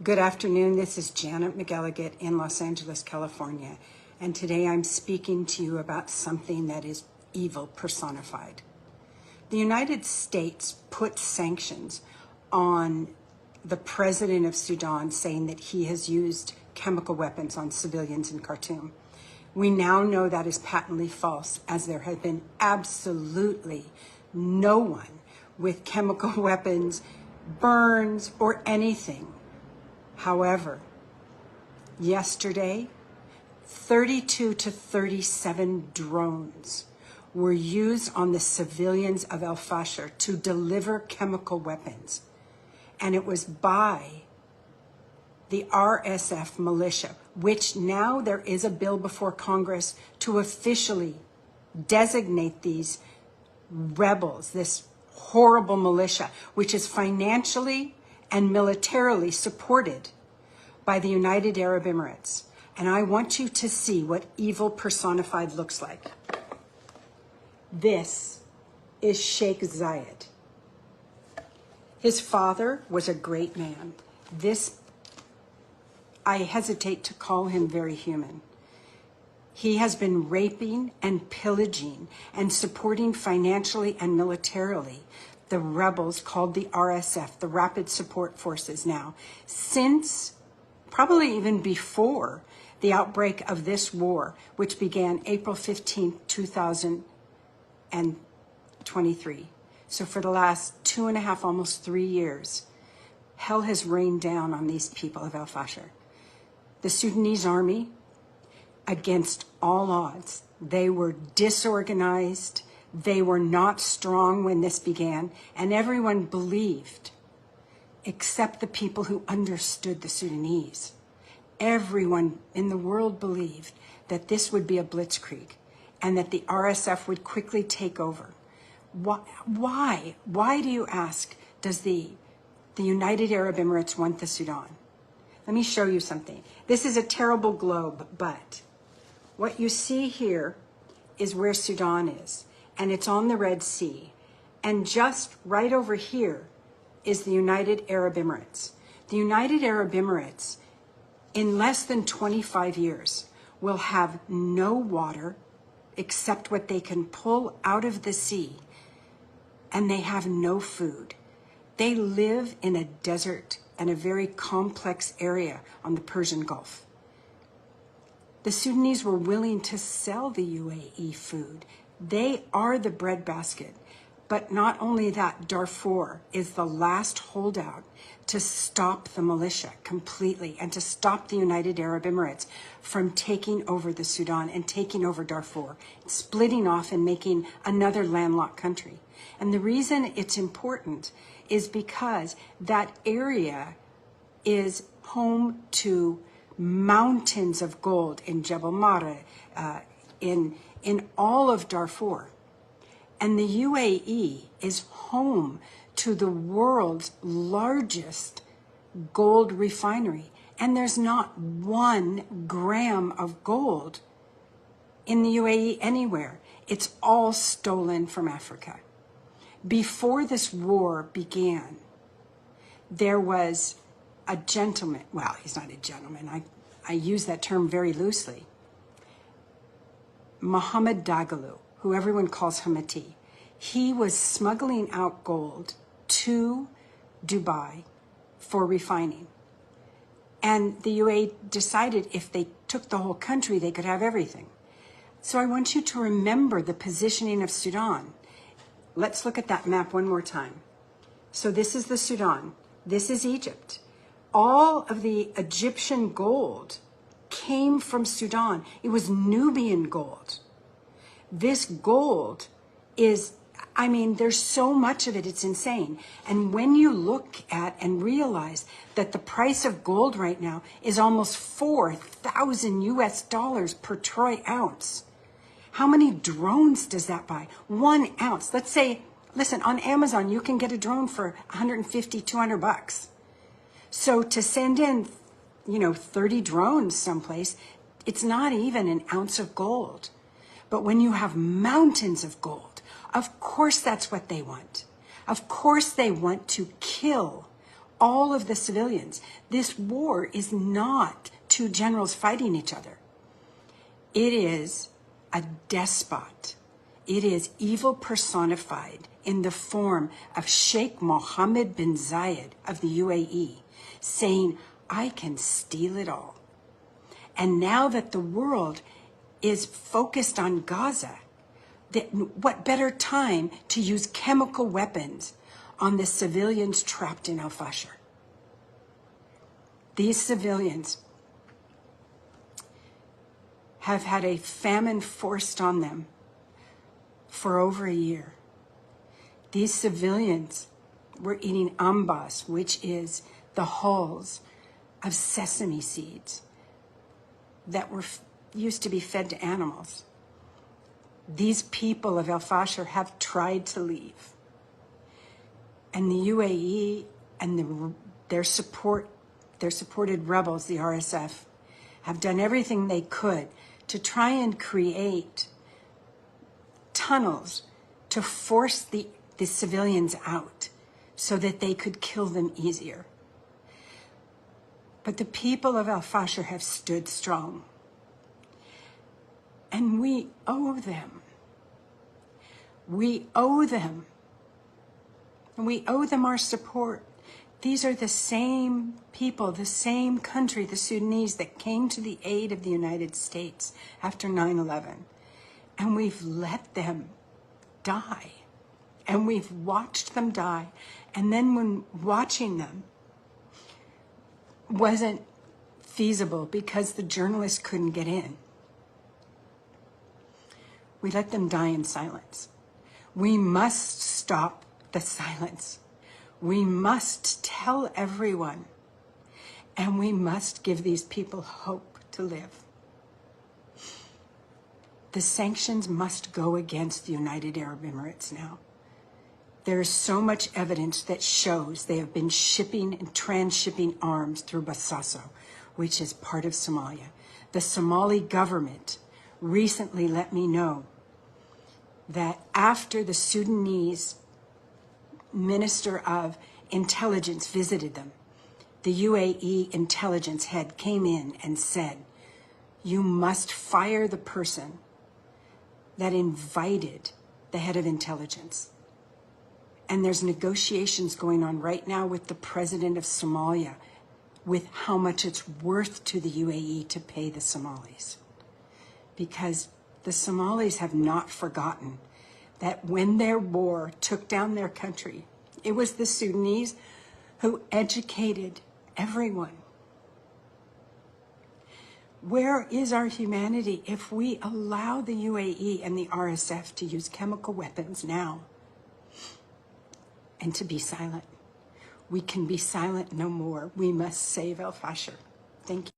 Good afternoon. This is Janet McElligott in Los Angeles, California. And today I'm speaking to you about something that is evil personified. The United States put sanctions on the president of Sudan, saying that he has used chemical weapons on civilians in Khartoum. We now know that is patently false, as there has been absolutely no one with chemical weapons, burns, or anything. However, yesterday, 32 to 37 drones were used on the civilians of El Fasher to deliver chemical weapons. And it was by the RSF militia, which now there is a bill before Congress to officially designate these rebels, this horrible militia, which is financially and militarily supported by the United Arab Emirates. And I want you to see what evil personified looks like. This is Sheikh Zayed. His father was a great man. I hesitate to call him very human. He has been raping and pillaging and supporting financially and militarily the rebels called the RSF, the Rapid Support Forces now, since probably even before the outbreak of this war, which began April 15, 2023. So for the last 2.5, almost 3 years, hell has rained down on these people of El Fasher. The Sudanese army, against all odds, they were disorganized. They were not strong when this began, and everyone believed, except the people who understood the Sudanese. Everyone in the world believed that this would be a blitzkrieg and that the RSF would quickly take over. Why? Why do you ask, does the United Arab Emirates want the Sudan? Let me show you something. This is a terrible globe, but what you see here is where Sudan is. And it's on the Red Sea. And just right over here is the United Arab Emirates. The United Arab Emirates, in less than 25 years, will have no water except what they can pull out of the sea. And they have no food. They live in a desert and a very complex area on the Persian Gulf. The Sudanese were willing to sell the UAE food. They are the breadbasket. But not only that, Darfur is the last holdout to stop the militia completely and to stop the United Arab Emirates from taking over the Sudan and taking over Darfur, splitting off and making another landlocked country. And the reason it's important is because that area is home to mountains of gold in Jebel Mara, in all of Darfur. And the UAE is home to the world's largest gold refinery. And there's not 1 gram of gold in the UAE anywhere. It's all stolen from Africa. Before this war began, there was a gentleman, well, he's not a gentleman, I use that term very loosely, Mohammed Dagalu, who everyone calls Hamati. He was smuggling out gold to Dubai for refining. And the UAE decided if they took the whole country, they could have everything. So I want you to remember the positioning of Sudan. Let's look at that map one more time. So this is the Sudan. This is Egypt. All of the Egyptian gold came from Sudan. It was Nubian gold. This gold is, I mean, there's so much of it, it's insane. And when you look at and realize that the price of gold right now is almost 4,000 US dollars per troy ounce, how many drones does that buy? 1 ounce. Let's say, listen, on Amazon, you can get a drone for 150, 200 bucks. So to send in, 30 drones someplace, it's not even an ounce of gold. But when you have mountains of gold, of course that's what they want. Of course they want to kill all of the civilians. This war is not two generals fighting each other. It is a despot. It is evil personified in the form of Sheikh Mohammed bin Zayed of the UAE, saying, I can steal it all. And now that the world is focused on Gaza, what better time to use chemical weapons on the civilians trapped in al-Fashir? These civilians have had a famine forced on them for over a year. These civilians were eating ambas, which is the hulls of sesame seeds that were used to be fed to animals. These people of al-Fashir have tried to leave. And the UAE and their supported rebels, the RSF, have done everything they could to try and create tunnels to force the civilians out so that they could kill them easier. But the people of al-Fashir have stood strong. And we owe them. We owe them. And we owe them our support. These are the same people, the same country, the Sudanese, that came to the aid of the United States after 9/11. And we've let them die. And we've watched them die. And then when watching them wasn't feasible because the journalists couldn't get in, we let them die in silence. We must stop the silence. We must tell everyone, and we must give these people hope to live. The sanctions must go against the United Arab Emirates now. There is so much evidence that shows they have been shipping and transshipping arms through Bosaso, which is part of Somalia. The Somali government recently let me know that after the Sudanese Minister of Intelligence visited them, the UAE intelligence head came in and said, you must fire the person that invited the head of intelligence. And there's negotiations going on right now with the president of Somalia with how much it's worth to the UAE to pay the Somalis. Because the Somalis have not forgotten that when their war took down their country, it was the Sudanese who educated everyone. Where is our humanity if we allow the UAE and the RSF to use chemical weapons now and to be silent? We can be silent no more. We must save al-Fashir. Thank you.